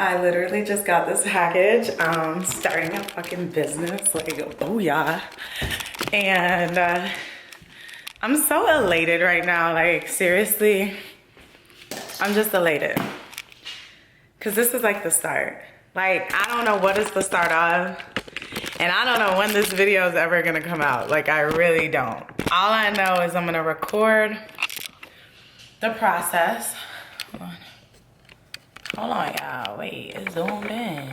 I literally just got this package. Starting a fucking business, like, booyah. And I'm so elated right now. Like, seriously, I'm just elated. Because this is like the start. Like, I don't know what it's the start of. And I don't know when this video is ever gonna come out. Like, I really don't. All I know is I'm gonna record the process. Hold on, y'all. Wait, it's zoomed in.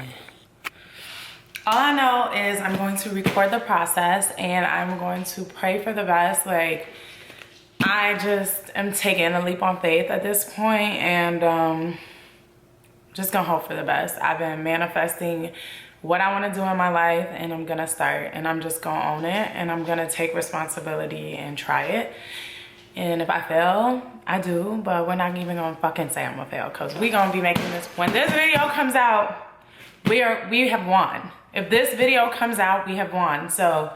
All I know is I'm going to record the process and I'm going to pray for the best. Like, I just am taking a leap on faith at this point and just gonna hope for the best. I've been manifesting what I want to do in my life and I'm gonna start and I'm just gonna own it and I'm gonna take responsibility and try it. And if I fail, I do, but we're not even gonna fucking say I'm gonna fail because we gonna be making this. When this video comes out, we have won. If this video comes out, we have won. So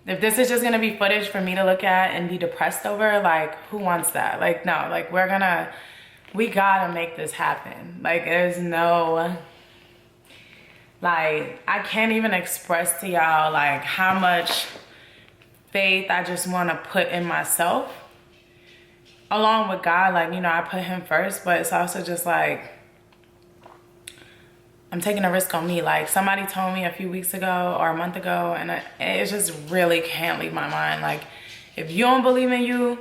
if this is just gonna be footage for me to look at and be depressed over, like, who wants that? Like, no, like, we gotta make this happen. Like, there's no, like, I can't even express to y'all, like, how much faith I just wanna put in myself. Along with God, like, you know, I put him first, but it's also just like, I'm taking a risk on me. Like, somebody told me a few weeks ago or a month ago, and it just really can't leave my mind. Like, if you don't believe in you,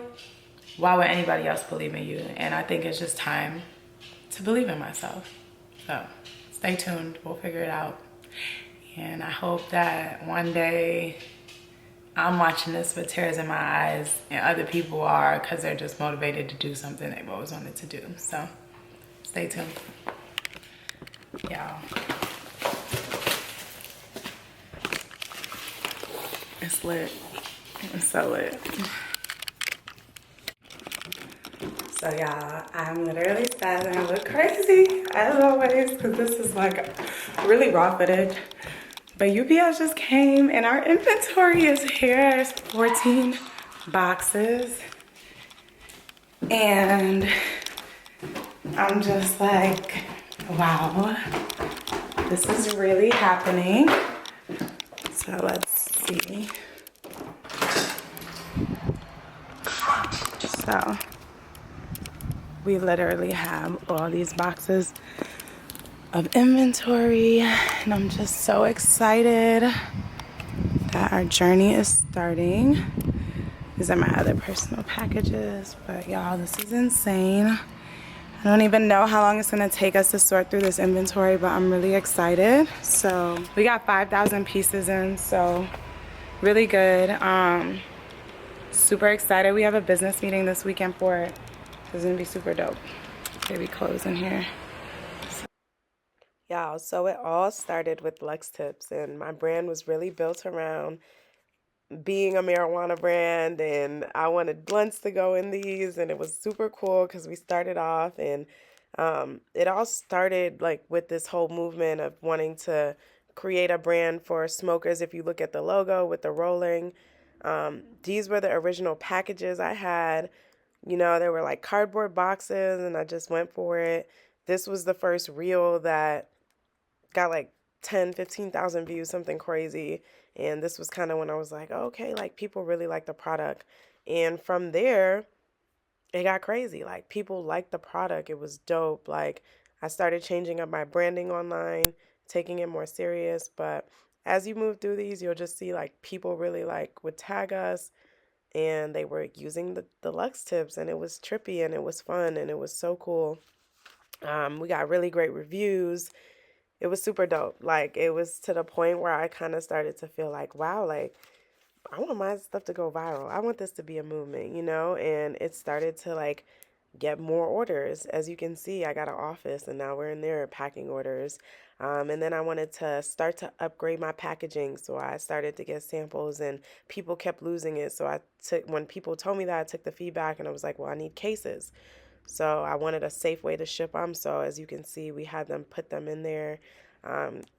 why would anybody else believe in you? And I think it's just time to believe in myself. So stay tuned, we'll figure it out. And I hope that one day I'm watching this with tears in my eyes and other people are, because they're just motivated to do something they've always wanted to do. So stay tuned. Y'all, it's lit. It's so lit. So y'all, I'm literally spazzing. I look crazy as always because this is like really raw footage. But UPS just came and our inventory is here. It's 14 boxes. And I'm just like, wow, this is really happening. So let's see. So we literally have all these boxes of inventory and I'm just so excited that our journey is starting. These are my other personal packages, but y'all, this is insane. I don't even know how long it's gonna take us to sort through this inventory, but I'm really excited. So we got 5,000 pieces in, so really good. Super excited. We have a business meeting this weekend for it. It's gonna be super dope. Baby clothes in here. Y'all, so it all started with Lux Tips, and my brand was really built around being a marijuana brand, and I wanted blunts to go in these, and it was super cool because we started off, and it all started like with this whole movement of wanting to create a brand for smokers. If you look at the logo with the rolling, these were the original packages I had. You know, they were like cardboard boxes, and I just went for it. This was the first reel that got like 10, 15,000 views, something crazy. And this was kind of when I was like, oh, okay, like people really like the product. And from there, it got crazy. Like people liked the product. It was dope. Like I started changing up my branding online, taking it more serious. But as you move through these, you'll just see like people really like would tag us and they were using the Lux Tips, and it was trippy and it was fun and it was so cool. We got really great reviews. It was super dope. Like, it was to the point where I kind of started to feel like, wow, like, I want my stuff to go viral. I want this to be a movement, you know? And it started to, like, get more orders. As you can see, I got an office, and now we're in there packing orders. And then I wanted to start to upgrade my packaging. So I started to get samples, and people kept losing it. So when people told me that, I took the feedback, and I was like, well, I need cases. So I wanted a safe way to ship them. So as you can see, we had them put them in there.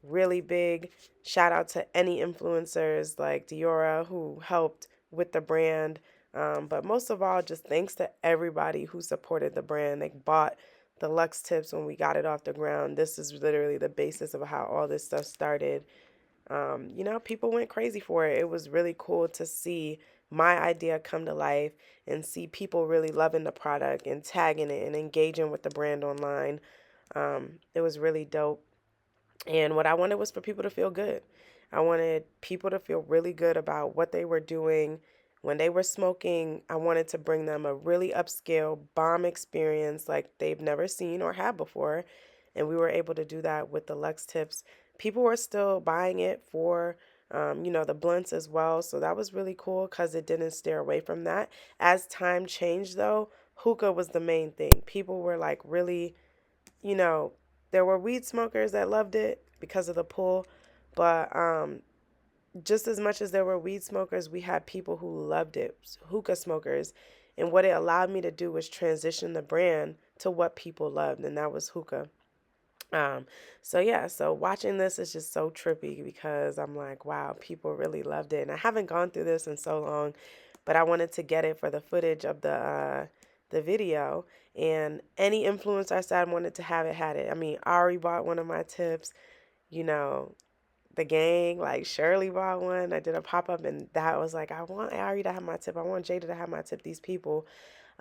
Really big shout out to any influencers like Diora who helped with the brand. But most of all, just thanks to everybody who supported the brand. They bought the Lux Tips, when we got it off the ground, this is literally the basis of how all this stuff started. You know, people went crazy for it. It was really cool to see my idea come to life and see people really loving the product and tagging it and engaging with the brand online. It was really dope. And what I wanted was for people to feel good. I wanted people to feel really good about what they were doing when they were smoking. I wanted to bring them a really upscale bomb experience like they've never seen or had before. And we were able to do that with the Lux Tips. People were still buying it for, you know, the blunts as well. So that was really cool because it didn't steer away from that. As time changed, though, hookah was the main thing. People were like really, you know, there were weed smokers that loved it because of the pull, but just as much as there were weed smokers, we had people who loved it, hookah smokers. And what it allowed me to do was transition the brand to what people loved, and that was hookah. So yeah, so watching this is just so trippy because I'm like, wow, people really loved it. And I haven't gone through this in so long, but I wanted to get it for the footage of the video. And any influencer I said I wanted to have it, had it. I mean, Ari bought one of my tips, you know, the gang, like Shirley bought one. I did a pop-up and that was like, I want Ari to have my tip. I want Jada to have my tip. These people.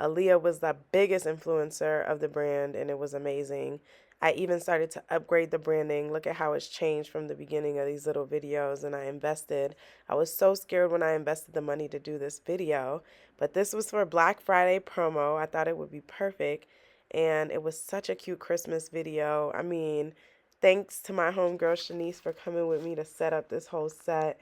Aaliyah was the biggest influencer of the brand, and it was amazing. I even started to upgrade the branding. Look at how it's changed from the beginning of these little videos, and I invested. I was so scared when I invested the money to do this video, but this was for Black Friday promo. I thought it would be perfect, and it was such a cute Christmas video. I mean, thanks to my homegirl Shanice for coming with me to set up this whole set.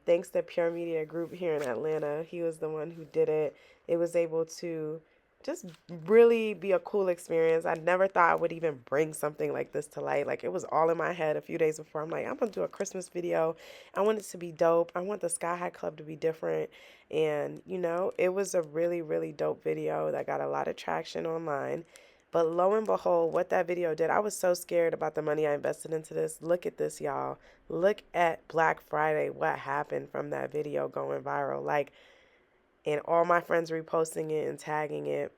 Thanks to Pure Media Group here in Atlanta. He was the one who did it. It was able to just really be a cool experience. I never thought I would even bring something like this to light. Like, it was all in my head a few days before. I'm like, I'm going to do a Christmas video. I want it to be dope. I want the Sky High Club to be different. And, you know, it was a really, really dope video that got a lot of traction online. But lo and behold, what that video did, I was so scared about the money I invested into this. Look at this, y'all. Look at Black Friday, what happened from that video going viral. Like, and all my friends reposting it and tagging it.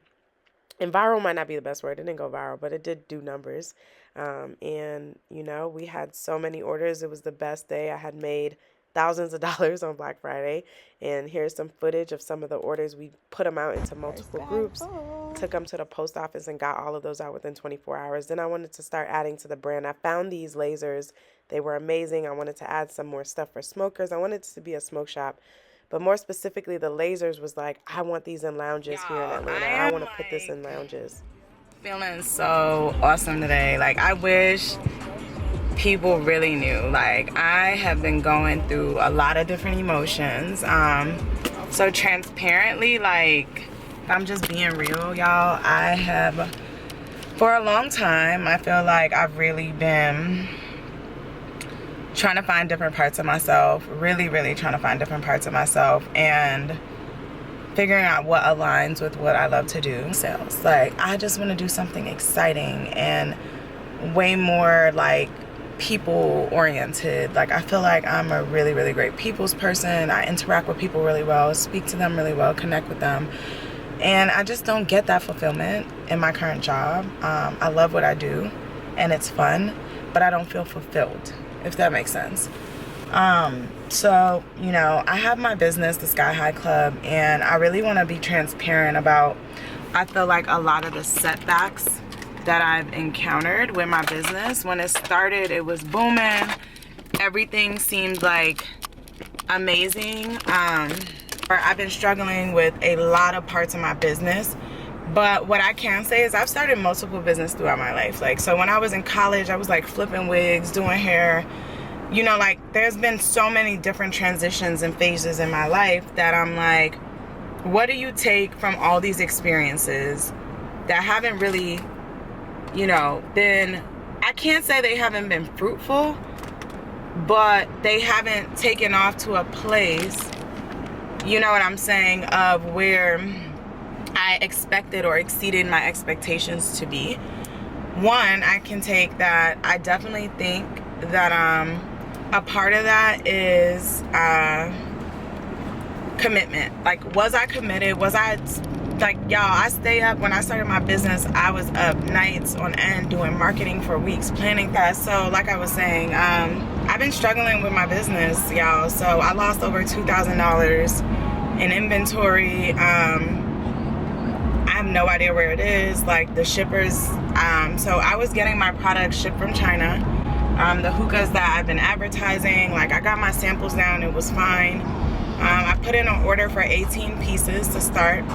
And viral might not be the best word. It didn't go viral, but it did do numbers. And, you know, we had so many orders. It was the best day. I had made thousands of dollars on Black Friday. And here's some footage of some of the orders. We put them out into multiple groups, took them to the post office and got all of those out within 24 hours. Then I wanted to start adding to the brand. I found these lasers. They were amazing. I wanted to add some more stuff for smokers. I wanted it to be a smoke shop. But more specifically, the lasers was like, I want these in lounges here in Atlanta. I want to put this in lounges. Feeling so awesome today. Like, I wish people really knew. Like, I have been going through a lot of different emotions. So transparently, like, if I'm just being real, y'all, I have, for a long time, I feel like I've really been trying to find different parts of myself, really trying to find different parts of myself and figuring out what aligns with what I love to do. Sales, like, I just want to do something exciting and way more like people oriented. Like, I feel like I'm a really great people's person. I interact with people really well, speak to them really well, connect with them, and I just don't get that fulfillment in my current job. I love what I do and it's fun, but I don't feel fulfilled, if that makes sense. So, you know, I have my business, the Sky High Club, and I really want to be transparent about, I feel like a lot of the setbacks that I've encountered with my business. When it started, it was booming. Everything seemed like amazing. I've been struggling with a lot of parts of my business. But what I can say is I've started multiple businesses throughout my life. Like, so when I was in college, I was like flipping wigs, doing hair. You know, like, there's been so many different transitions and phases in my life that I'm like, what do you take from all these experiences that haven't really, you know, been, I can't say they haven't been fruitful, but they haven't taken off to a place, you know what I'm saying, of where I expected or exceeded my expectations to be. One, I can take that I definitely think that a part of that is commitment. Like, was I committed? Was I like, y'all, I stay up. When I started my business, I was up nights on end doing marketing for weeks, planning that. So like I was saying, I've been struggling with my business, y'all. So I lost over $2,000 in inventory. I have no idea where it is, like the shippers. So I was getting my products shipped from China. The hookahs that I've been advertising, like I got my samples down, it was fine. I put in an order for 18 pieces to start.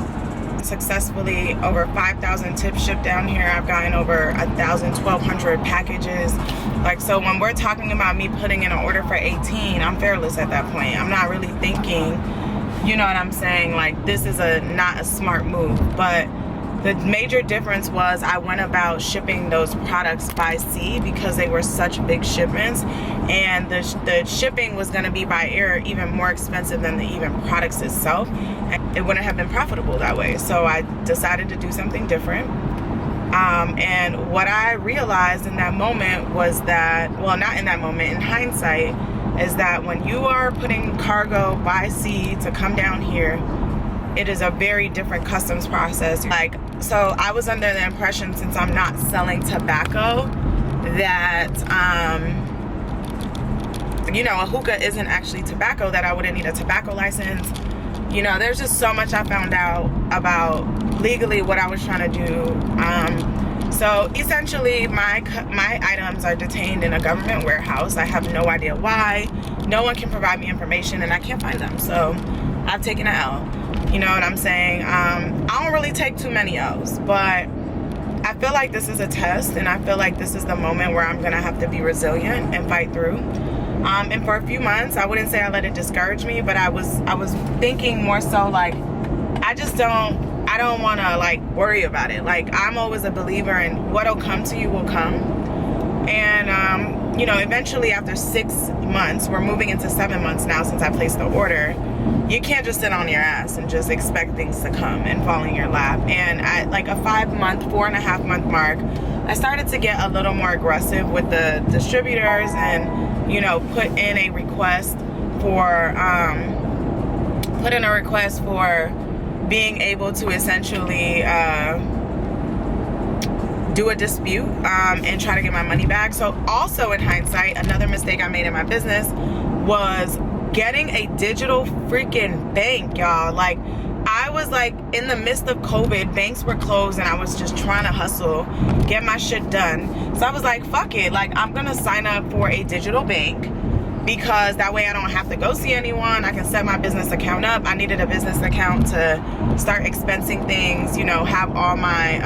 Successfully over 5,000 tips shipped down here. I've gotten over 1,200 packages. Like, so when we're talking about me putting in an order for 18, I'm fearless at that point. I'm not really thinking, you know what I'm saying? Like, this is not a smart move. But the major difference was I went about shipping those products by sea because they were such big shipments, and the shipping was going to be by air even more expensive than the even products itself. And it wouldn't have been profitable that way. So I decided to do something different. And what I realized in that moment was that, well, not in that moment, in hindsight, is that when you are putting cargo by sea to come down here, it is a very different customs process. Like, so I was under the impression, since I'm not selling tobacco, that, you know, a hookah isn't actually tobacco, that I wouldn't need a tobacco license. You know, there's just so much I found out about legally what I was trying to do. So essentially my items are detained in a government warehouse. I have no idea why. No one can provide me information, and I can't find them. So I've taken an L. You know what I'm saying? I don't really take too many L's, but I feel like this is a test, and I feel like this is the moment where I'm gonna have to be resilient and fight through. And for a few months, I wouldn't say I let it discourage me, but I was thinking more so like, I don't want to like worry about it. Like, I'm always a believer in what'll come to you will come. And you know, eventually after 6 months, we're moving into 7 months now since I placed the order. You can't just sit on your ass and just expect things to come and fall in your lap. And at like a 4.5 month mark, I started to get a little more aggressive with the distributors, and, you know, put in a request for being able to essentially do a dispute and try to get my money back. So also in hindsight, another mistake I made in my business was getting a digital freaking bank, y'all. Like, I was like, in the midst of COVID, banks were closed, and I was just trying to hustle, get my shit done. So I was like, fuck it, like, I'm gonna sign up for a digital bank, because that way I don't have to go see anyone. I can set my business account up. I needed a business account to start expensing things, you know, have all my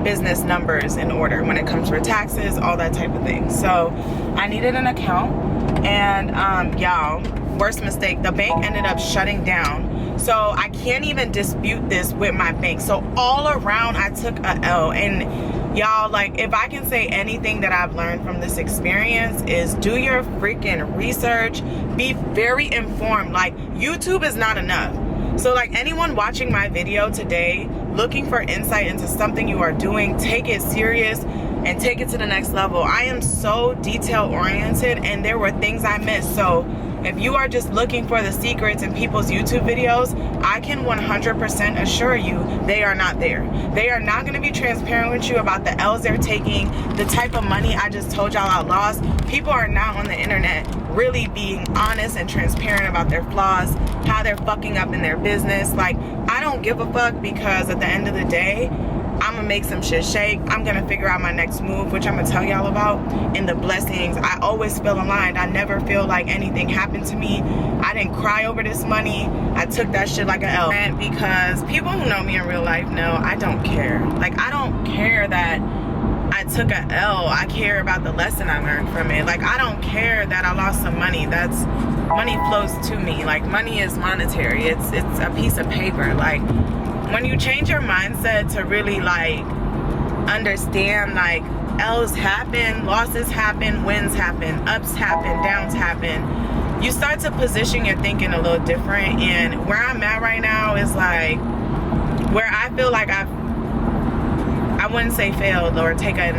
business numbers in order when it comes for taxes, all that type of thing. So I needed an account, and y'all, worst mistake, the bank ended up shutting down. So I can't even dispute this with my bank. So all around, I took a L. And y'all, like, if I can say anything that I've learned from this experience is do your freaking research. Be very informed. Like, YouTube is not enough. So like, anyone watching my video today, looking for insight into something you are doing, take it serious and take it to the next level. I am so detail oriented, and there were things I missed. So if you are just looking for the secrets in people's YouTube videos, I can 100% assure you they are not there. They are not going to be transparent with you about the L's they're taking, the type of money I just told y'all I lost. People are not on the internet really being honest and transparent about their flaws, how they're fucking up in their business. Like, I don't give a fuck, because at the end of the day, I'm gonna make some shit shake. I'm gonna figure out my next move, which I'm gonna tell y'all about. And the blessings, I always feel aligned. I never feel like anything happened to me. I didn't cry over this money. I took that shit like an L. Because people who know me in real life know I don't care. Like, I don't care that I took an L. I care about the lesson I learned from it. Like, I don't care that I lost some money. That's, money flows to me. Like, money is monetary. It's a piece of paper. Like, when you change your mindset to really like understand, like, L's happen, losses happen, wins happen, ups happen, downs happen, you start to position your thinking a little different. And where I'm at right now is like where I feel like I wouldn't say failed or taken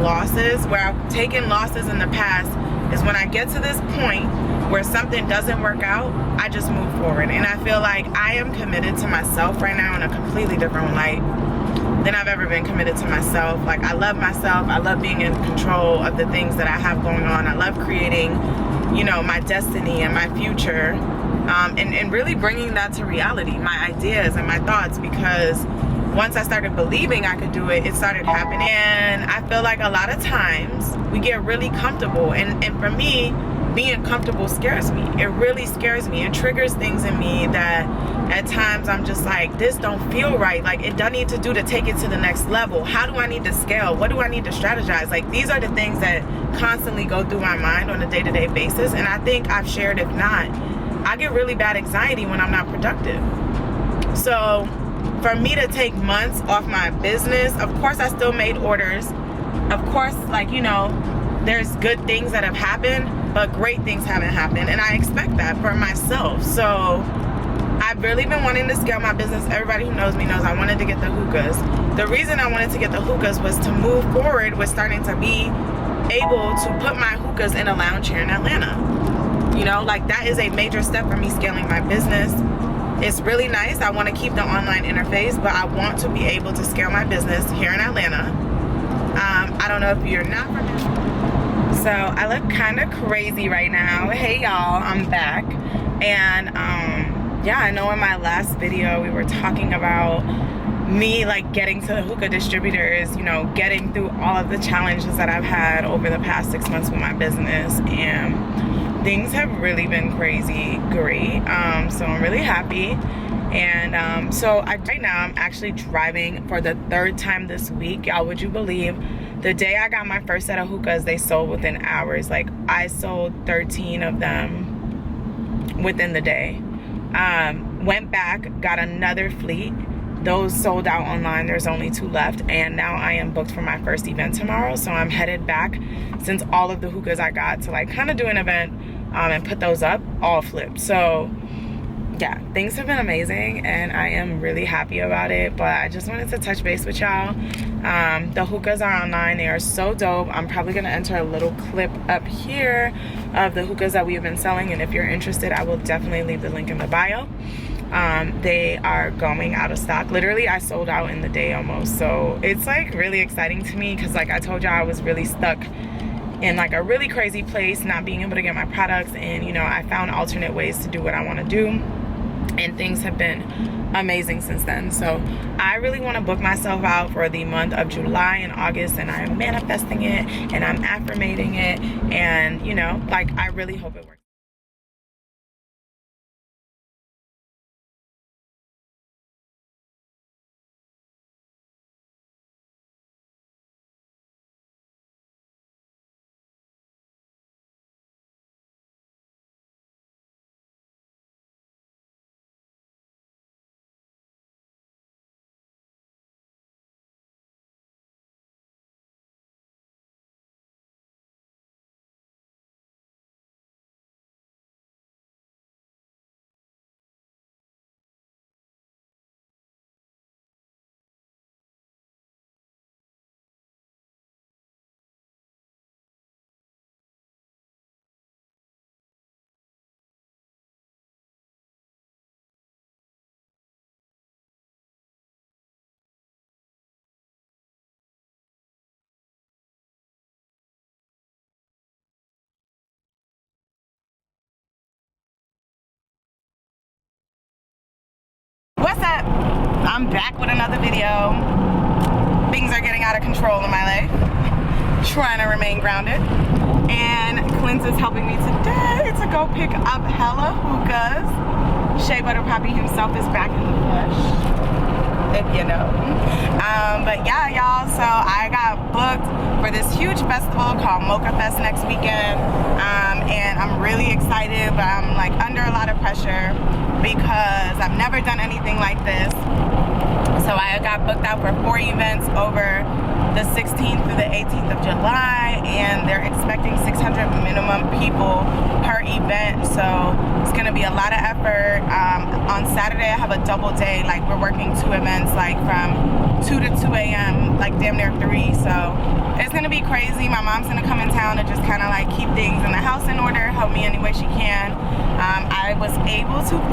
losses. Where I've taken losses in the past is when I get to this point where something doesn't work out, I just move forward. And I feel like I am committed to myself right now in a completely different light than I've ever been committed to myself. Like, I love myself. I love being in control of the things that I have going on. I love creating, you know, my destiny and my future, and really bringing that to reality, my ideas and my thoughts, because once I started believing I could do it, it started happening. And I feel like a lot of times we get really comfortable, and for me, being comfortable scares me. It really scares me. It triggers things in me that at times I'm just like, this don't feel right. Like, it doesn't need to do to take it to the next level. How do I need to scale? What do I need to strategize? Like, these are the things that constantly go through my mind on a day-to-day basis. And I think I've shared, if not, I get really bad anxiety when I'm not productive. So for me to take months off my business, of course I still made orders. Of course, like, you know, there's good things that have happened, but great things haven't happened. And I expect that for myself. So I've really been wanting to scale my business. Everybody who knows me knows I wanted to get the hookahs. The reason I wanted to get the hookahs was to move forward with starting to be able to put my hookahs in a lounge here in Atlanta. You know, like, that is a major step for me scaling my business. It's really nice. I want to keep the online interface, but I want to be able to scale my business here in Atlanta. I don't know if you're not from here. So I look kind of crazy right now. Hey y'all, I'm back. And yeah, I know in my last video we were talking about me, like, getting to the hookah distributors, you know, getting through all of the challenges that I've had over the past 6 months with my business, and things have really been crazy great. So I'm really happy. And right now I'm actually driving for the 3rd time this week. Y'all, would you believe, the day I got my first set of hookahs, they sold within hours. Like, I sold 13 of them within the day. Went back, got another fleet. Those sold out online. There's only 2 left. And now I am booked for my first event tomorrow. So I'm headed back, since all of the hookahs I got, to like kind of do an event and put those up, all flipped. So yeah, things have been amazing and I am really happy about it. But I just wanted to touch base with y'all. The hookahs are online. They are so dope. I'm probably gonna enter a little clip up here of the hookahs that we have been selling, and if you're interested, I will definitely leave the link in the bio. They are going out of stock. Literally, I sold out in the day almost. So it's like really exciting to me, because like I told y'all, I was really stuck in like a really crazy place, not being able to get my products, and you know, I found alternate ways to do what I want to do, and things have been amazing since then. So I really want to book myself out for the month of July and August, and I'm manifesting it and I'm affirmating it, and you know, like, I really hope it works. What's up? I'm back with another video. Things are getting out of control in my life. Trying to remain grounded. And Clint is helping me today to go pick up hella hookahs. Shea Butter Poppy himself is back in the flesh, if you know. But yeah, y'all, so I got booked for this huge festival called Mocha Fest next weekend. And I'm really excited, but I'm like under a lot of pressure because I've never done anything like this. So I got booked out for 4 events over the 16th through the 18th of July, and they're expecting 600 minimum people per event. So it's gonna be a lot of effort. On Saturday I have a double day, like we're working 2 events, like from 2 to 2 a.m., like damn near 3. So it's gonna be crazy. My mom's gonna come in town and just kind of like keep things in the house in order, help me any way she can.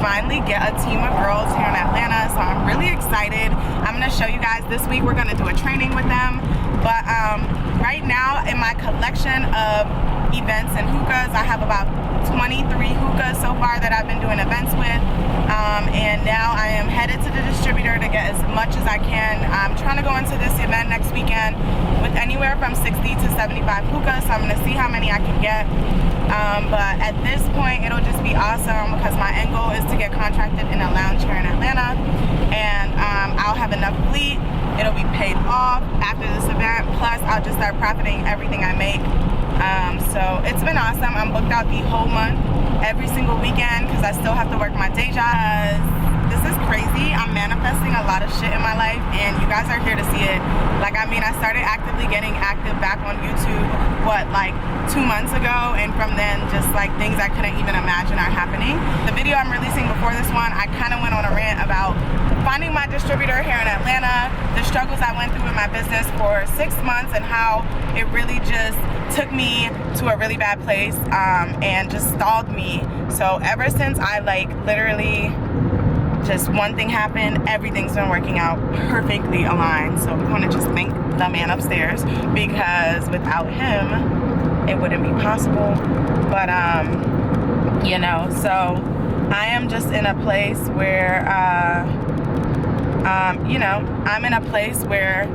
finally get a team of girls here in Atlanta, so I'm really excited. I'm gonna show you guys this week. We're gonna do a training with them. But right now in my collection of events and hookahs, I have about 23 hookahs so far that I've been doing events with. And now I am headed to the distributor to get as much as I can. I'm trying to go into this event next weekend with anywhere from 60 to 75 hookahs, so I'm gonna see how many I can get. But at this point, it'll just be awesome because my end goal is to get contracted in a lounge here in Atlanta, and I'll have enough fleet. It'll be paid off after this event, plus I'll just start profiting everything I make. So it's been awesome. I'm booked out the whole month, every single weekend, because I still have to work my day job. This is crazy. I'm manifesting a lot of shit in my life, and you guys are here to see it. Like, I mean, I started actively getting active back on YouTube, what, like 2 months ago, and from then, just like things I couldn't even imagine are happening. The video I'm releasing before this one, I kind of went on a rant about finding my distributor here in Atlanta, the struggles I went through in my business for 6 months, and how it really just took me to a really bad place, and just stalled me. So ever since I like literally just one thing happened, everything's been working out perfectly aligned. So we want to just thank the man upstairs, because without him it wouldn't be possible. But you know, so I am just in a place where you know, I'm in a place where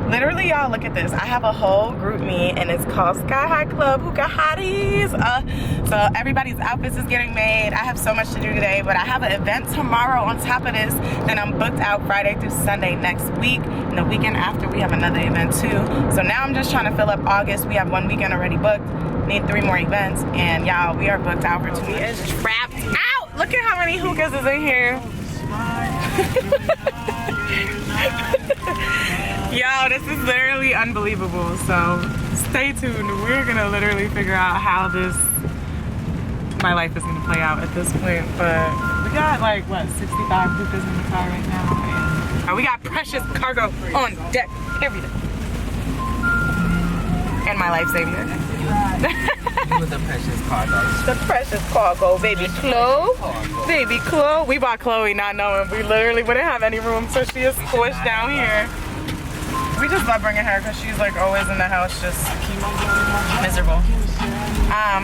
literally, y'all, look at this. I have a whole group me, and it's called Sky High Club Hookah Hotties. So everybody's outfits is getting made. I have so much to do today, but I have an event tomorrow on top of this. Then I'm booked out Friday through Sunday next week, and the weekend after we have another event too. So now I'm just trying to fill up August. We have 1 weekend already booked. Need 3 more events, and y'all, we are booked out for 2 weeks. It's wrapped out. Look at how many hookahs is in here. Yo, this is literally unbelievable. So stay tuned. We're gonna literally figure out how my life is gonna play out at this point. But we got like what, 65 hookahs in the car right now, and we got precious cargo on deck. Period. And my life savior. The precious cargo. The precious cargo, baby Chloe. Baby Chloe. We bought Chloe not knowing we literally wouldn't have any room, so she is squished down here. We just love bringing her because she's like always in the house just miserable.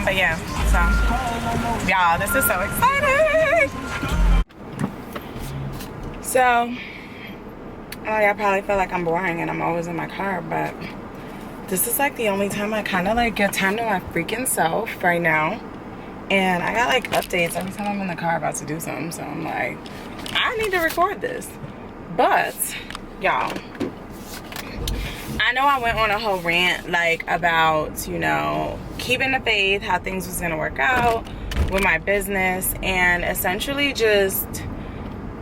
But yeah, so y'all, this is so exciting. So, y'all probably feel like I'm boring and I'm always in my car, but this is like the only time I kind of like get time to my freaking self right now. And I got like updates every time I'm in the car about to do something, so I'm like, I need to record this. But y'all, I know I went on a whole rant like about, you know, keeping the faith, how things was gonna work out with my business, and essentially just,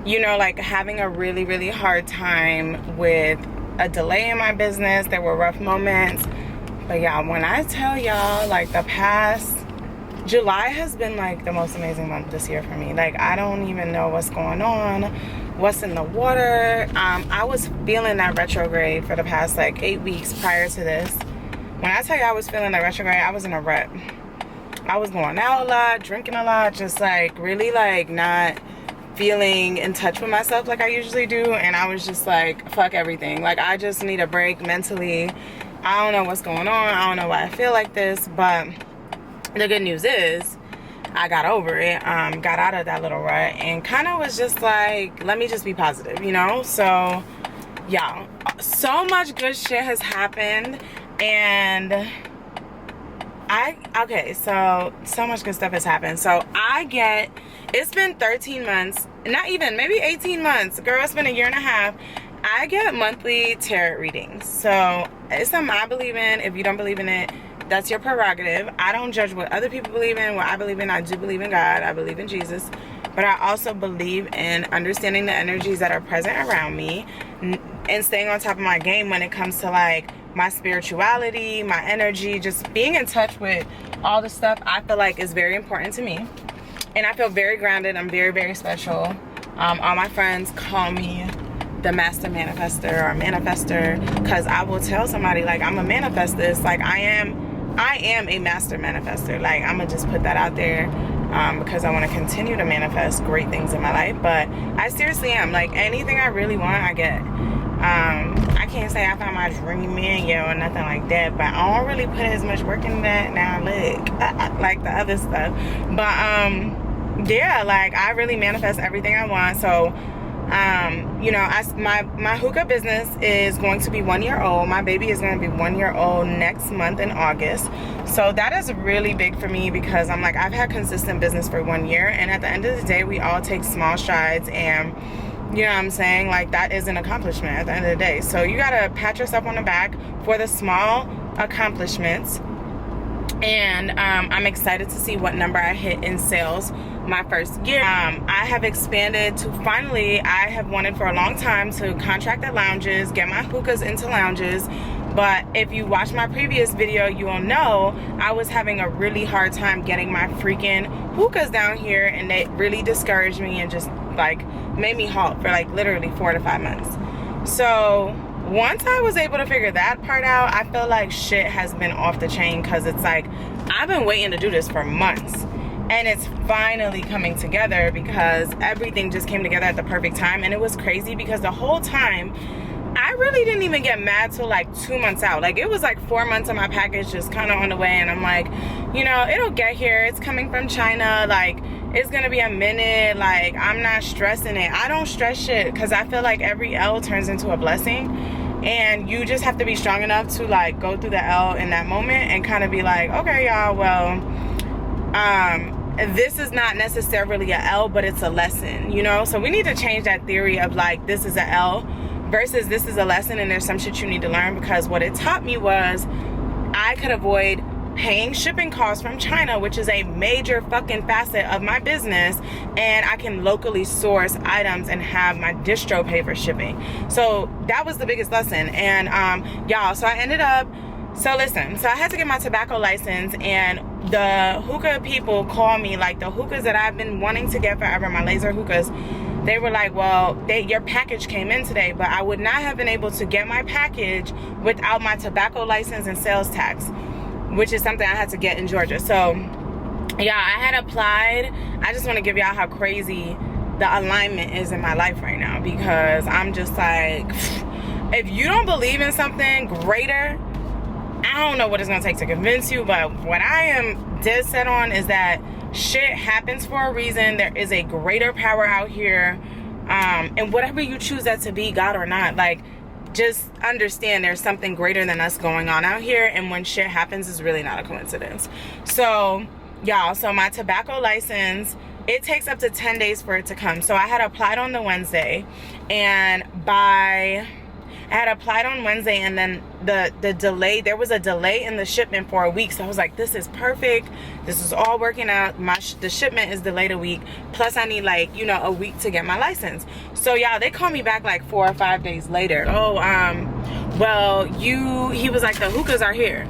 you know, like having a really, really hard time with a delay in my business. There were rough moments, but y'all, when I tell y'all, like the past July has been like the most amazing month this year for me. Like, I don't even know what's going on, what's in the water. I was feeling that retrograde for the past like 8 weeks prior to this. When I tell you I was feeling that retrograde, I was in a rut. I was going out a lot, drinking a lot, just like really like not feeling in touch with myself like I usually do. And I was just like, fuck everything. Like, I just need a break mentally. I don't know what's going on. I don't know why I feel like this, but the good news is I got over it, got out of that little rut, and kind of was just like, let me just be positive, you know? So y'all, so much good shit has happened, and so much good stuff has happened. So it's been 13 months, not even, maybe 18 months. Girl, it's been a year and a half. I get monthly tarot readings. So it's something I believe in. If you don't believe in it, that's your prerogative. I don't judge what other people believe in. What I believe in, I do believe in God. I believe in Jesus. But I also believe in understanding the energies that are present around me and staying on top of my game when it comes to like my spirituality, my energy, just being in touch with all the stuff I feel like is very important to me. And I feel very grounded. I'm very, very special. All my friends call me the master manifester or manifester, because I will tell somebody like, I'm a manifest this. Like, I am a master manifester. Like, I'm gonna just put that out there. because I want to continue to manifest great things in my life. But I seriously am. Like, anything I really want, I get. I can't say I found my dream man yet or nothing like that, but I don't really put as much work in that now. Look, like the other stuff. But yeah, like, I really manifest everything I want. So you know, my hookah business is going to be 1 year old. My baby is going to be 1 year old next month in August. So that is really big for me, because I'm like, I've had consistent business for 1 year, and at the end of the day, we all take small strides, and you know what I'm saying? Like, that is an accomplishment at the end of the day. So you gotta pat yourself on the back for the small accomplishments. And I'm excited to see what number I hit in sales my first year. I have expanded to, finally, I have wanted for a long time to contract at lounges, get my hookahs into lounges. But if you watch my previous video, you will know I was having a really hard time getting my freaking hookahs down here, and it really discouraged me and just like made me halt for like literally 4 to 5 months. So once I was able to figure that part out, I feel like shit has been off the chain, because it's like, I've been waiting to do this for months, and it's finally coming together, because everything just came together at the perfect time. And it was crazy, because the whole time I really didn't even get mad till like 2 months out. Like, it was like 4 months of my package just kind of on the way, and I'm like, you know, it'll get here. It's coming from China. Like, it's gonna be a minute. Like, I'm not stressing it. I don't stress shit, because I feel like every L turns into a blessing, and you just have to be strong enough to like go through the L in that moment and kind of be like, okay, y'all, well, this is not necessarily a L, but it's a lesson, you know? So we need to change that theory of like, this is a L versus this is a lesson, and there's some shit you need to learn, because what it taught me was I could avoid paying shipping costs from China, which is a major fucking facet of my business, and I can locally source items and have my distro pay for shipping. So that was the biggest lesson. And y'all, so I ended up, so listen, so I had to get my tobacco license, and the hookah people call me, like the hookahs that I've been wanting to get forever, my laser hookahs. They were like, well, your package came in today, but I would not have been able to get my package without my tobacco license and sales tax, which is something I had to get in Georgia. So yeah, I had applied. I just want to give y'all how crazy the alignment is in my life right now, because I'm just like, if you don't believe in something greater, I don't know what it's gonna take to convince you, but what I am dead set on is that shit happens for a reason. There is a greater power out here, and whatever you choose that to be, God or not, like, just understand there's something greater than us going on out here, and when shit happens, it's really not a coincidence. So y'all, so my tobacco license, it takes up to 10 days for it to come. So I had applied on the Wednesday, and I had applied on Wednesday, and then the delay, there was a delay in the shipment for a week. So I was like, this is perfect. This is all working out. The shipment is delayed a week. Plus I need like, you know, a week to get my license. So y'all, they called me back like 4 or 5 days later. Oh, well, he was like, the hookahs are here.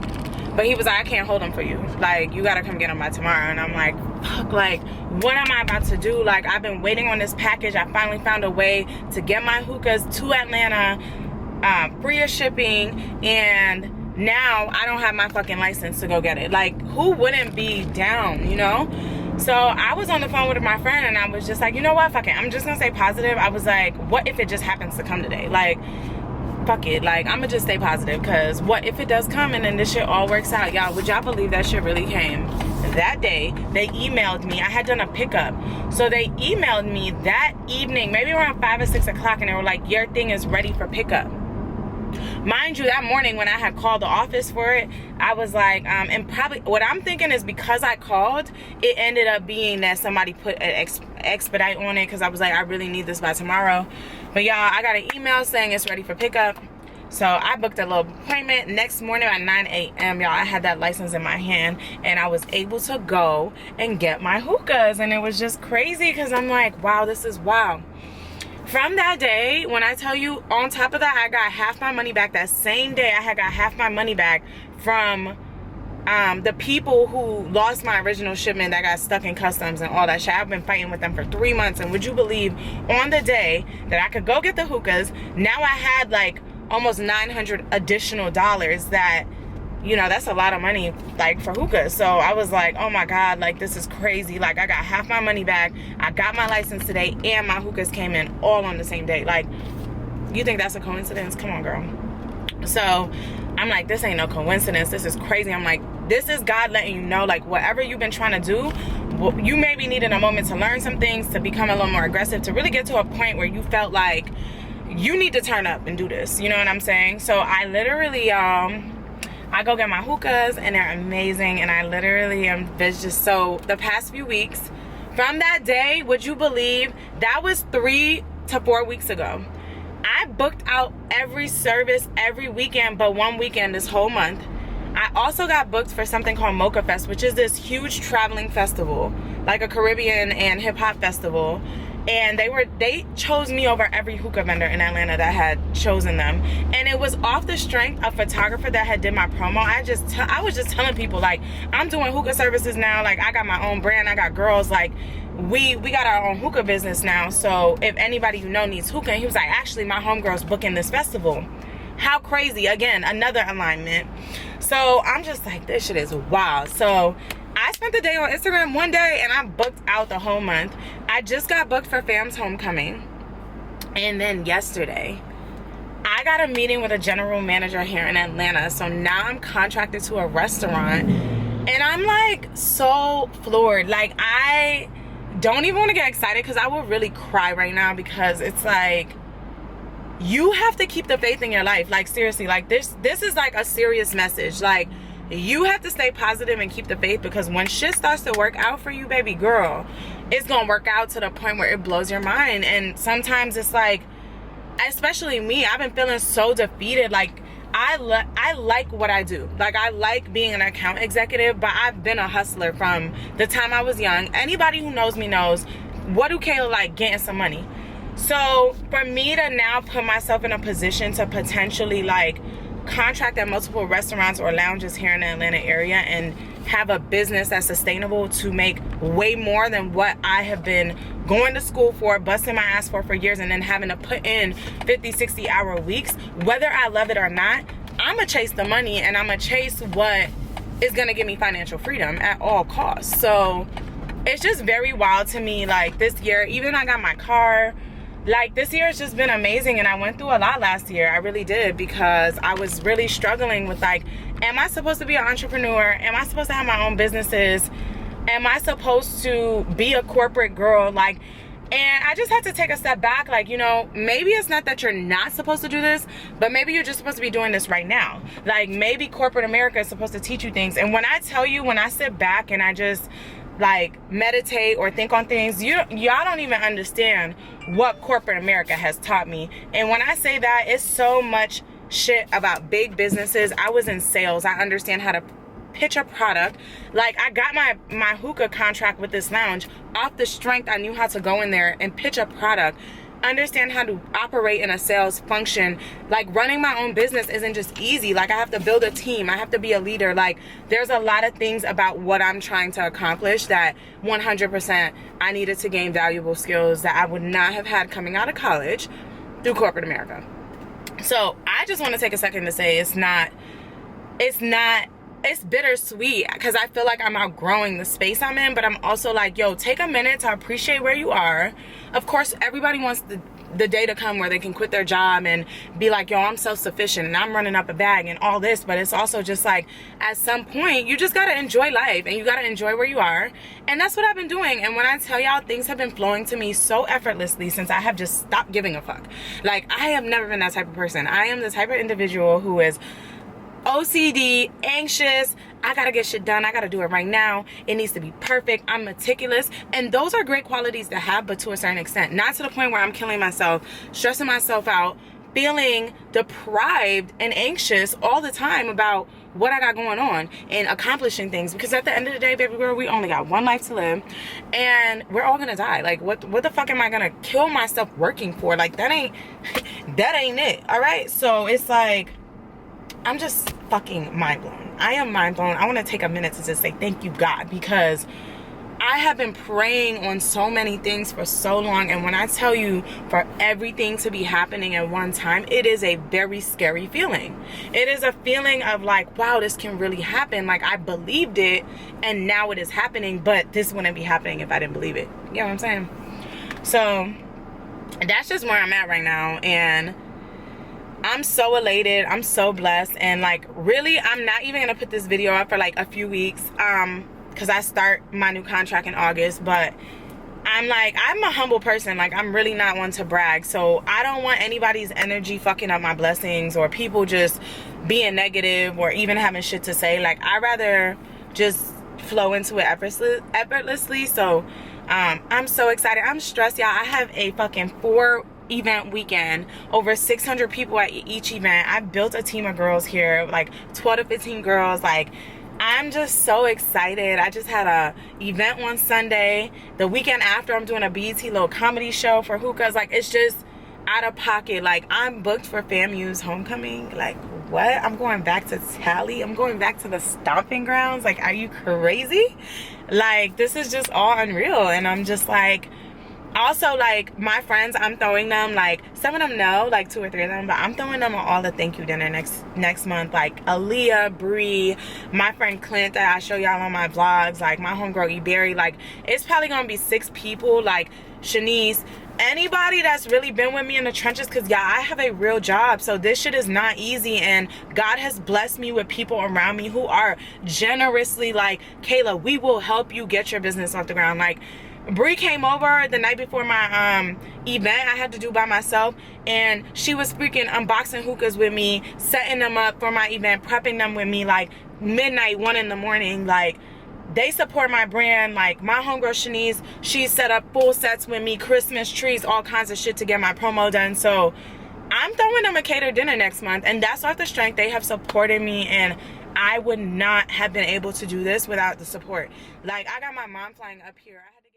But he was like, I can't hold them for you. Like, you gotta come get them by tomorrow. And I'm like, fuck, like, what am I about to do? Like, I've been waiting on this package. I finally found a way to get my hookahs to Atlanta, free of shipping, and now I don't have my fucking license to go get it. Like, who wouldn't be down, you know? So I was on the phone with my friend, and I was just like, you know what, fuck it, I'm just gonna stay positive. I was like, what if it just happens to come today? Like, fuck it, like, I'm gonna just stay positive, because what if it does come and then this shit all works out? Y'all, would y'all believe that shit really came? That day, they emailed me. I had done a pickup. So they emailed me that evening, maybe around 5 or 6 o'clock, and they were like, your thing is ready for pickup. Mind you, that morning when I had called the office for it, I was like, and probably what I'm thinking is because I called, it ended up being that somebody put an expedite on it, because I was like, I really need this by tomorrow. But y'all, I got an email saying it's ready for pickup. So I booked a little appointment. Next morning at 9 a.m., y'all, I had that license in my hand, and I was able to go and get my hookahs. And it was just crazy, because I'm like, wow, this is wow. From that day, when I tell you, on top of that, I got half my money back. That same day, I had got half my money back from the people who lost my original shipment that got stuck in customs and all that shit. I've been fighting with them for 3 months, and would you believe, on the day that I could go get the hookahs, now I had like almost $900 additional that you know, that's a lot of money, like, for hookah. So I was like, oh my God, like, this is crazy. Like, I got half my money back. I got my license today, and my hookahs came in all on the same day. Like, you think that's a coincidence? Come on, girl. So I'm like, this ain't no coincidence. This is crazy. I'm like, this is God letting you know, like, whatever you've been trying to do, you maybe needed a moment to learn some things, to become a little more aggressive, to really get to a point where you felt like you need to turn up and do this. You know what I'm saying? So I literally, I go get my hookahs, and they're amazing. And I literally am just, so the past few weeks, from that day, would you believe, that was 3 to 4 weeks ago. I booked out every service every weekend but one weekend this whole month. I also got booked for something called Mocha Fest, which is this huge traveling festival, like a Caribbean and hip hop festival. And they chose me over every hookah vendor in Atlanta that had chosen them. And it was off the strength of photographer that had did my promo. I was just telling people, like, I'm doing hookah services now. Like, I got my own brand. I got girls. Like, we got our own hookah business now. So if anybody you know needs hookah, and he was like, actually, my homegirl's booking this festival. How crazy. Again, another alignment. So I'm just like, this shit is wild. So I spent the day on Instagram one day, and I booked out the whole month. I just got booked for fam's homecoming. And then yesterday, I got a meeting with a general manager here in Atlanta. So now I'm contracted to a restaurant. And I'm like so floored. Like, I don't even want to get excited, because I will really cry right now, because it's like, you have to keep the faith in your life. Like, seriously, like, this is like a serious message. Like, you have to stay positive and keep the faith, because when shit starts to work out for you, baby girl, it's gonna work out to the point where it blows your mind. And sometimes it's like, especially me, I've been feeling so defeated. Like, I like what I do. Like, I like being an account executive, but I've been a hustler from the time I was young. Anybody who knows me knows, what do Kayla like? Getting some money. So for me to now put myself in a position to potentially, like, contract at multiple restaurants or lounges here in the Atlanta area and have a business that's sustainable to make way more than what I have been going to school for, busting my ass for years, and then having to put in 50, 60-hour weeks, whether I love it or not, I'm gonna chase the money, and I'm gonna chase what is gonna give me financial freedom at all costs. So it's just very wild to me. Like, this year, even I got my car, like, this year has just been amazing. And I went through a lot last year. I really did, because I was really struggling with, like, am I supposed to be an entrepreneur? Am I supposed to have my own businesses? Am I supposed to be a corporate girl? Like, and I just had to take a step back. Like, you know, maybe it's not that you're not supposed to do this, but maybe you're just supposed to be doing this right now. Like, maybe corporate America is supposed to teach you things. And when I tell you, when I sit back and I just, like, meditate or think on things, y'all don't even understand what corporate America has taught me. And when I say that, it's so much shit about big businesses. I was in sales. I understand how to pitch a product. Like, I got my hookah contract with this lounge off the strength I knew how to go in there and pitch a product, understand how to operate in a sales function. Like, running my own business isn't just easy. Like, I have to build a team. I have to be a leader. Like, there's a lot of things about what I'm trying to accomplish that 100% I needed to gain valuable skills that I would not have had coming out of college through corporate America. So I just want to take a second to say it's bittersweet, because I feel like I'm outgrowing the space I'm in, but I'm also like, yo, take a minute to appreciate where you are. Of course, everybody wants the day to come where they can quit their job and be like, yo, I'm self-sufficient and I'm running up a bag and all this. But it's also just like, at some point, you just gotta enjoy life, and you gotta enjoy where you are. And that's what I've been doing. And when I tell y'all, things have been flowing to me so effortlessly since I have just stopped giving a fuck. Like, I have never been that type of person. I am the type of individual who is OCD, anxious. I gotta get shit done. I gotta do it right now. It needs to be perfect. I'm meticulous. And those are great qualities to have, but to a certain extent. Not to the point where I'm killing myself, stressing myself out, feeling deprived and anxious all the time about what I got going on and accomplishing things. Because at the end of the day, baby girl, we only got one life to live, and we're all gonna die. Like, what the fuck am I gonna kill myself working for? Like, that ain't it. All right. So it's like, I'm just fucking mind blown. I am mind blown. I want to take a minute to just say thank you, God, because I have been praying on so many things for so long, and when I tell you for everything to be happening at one time, it is a very scary feeling. It is a feeling of like, wow, this can really happen. Like, I believed it and now it is happening, but this wouldn't be happening if I didn't believe it. You know what I'm saying? So that's just where I'm at right now, and I'm so elated. I'm so blessed. And like, really, I'm not even gonna put this video up for like a few weeks because I start my new contract in August. But I'm a humble person. Like, I'm really not one to brag, so I don't want anybody's energy fucking up my blessings, or people just being negative or even having shit to say. Like, I'd rather just flow into it effortlessly. So I'm so excited. I'm stressed, y'all. I have a fucking 4-event weekend, over 600 people at each event. I built a team of girls here, like 12 to 15 girls. Like, I'm just so excited. I just had a event one Sunday. The weekend after, I'm doing a BET little comedy show for hookahs. Like, it's just out of pocket. Like, I'm booked for FAMU's homecoming. Like, what? I'm going back to Tally. I'm going back to the stomping grounds. Like, are you crazy? Like, this is just all unreal. And I'm just like, also, like, my friends, I'm throwing them, like, some of them know, like 2 or 3 of them, but I'm throwing them all the thank you dinner next month. Like, Aaliyah, Bree, my friend Clint that I show y'all on my vlogs, like my homegirl Eberry. Like, it's probably gonna be 6 people, like Shanice, anybody that's really been with me in the trenches, because yeah, I have a real job, so this shit is not easy, and God has blessed me with people around me who are generously like, Kayla, we will help you get your business off the ground. Like, Bree came over the night before my event I had to do by myself, and she was freaking unboxing hookahs with me, setting them up for my event, prepping them with me, like midnight, 1 in the morning. Like, they support my brand. Like, my homegirl Shanice, she set up full sets with me, Christmas trees, all kinds of shit to get my promo done. So I'm throwing them a catered dinner next month, and that's off the strength. They have supported me, and I would not have been able to do this without the support. Like, I got my mom flying up here. I had to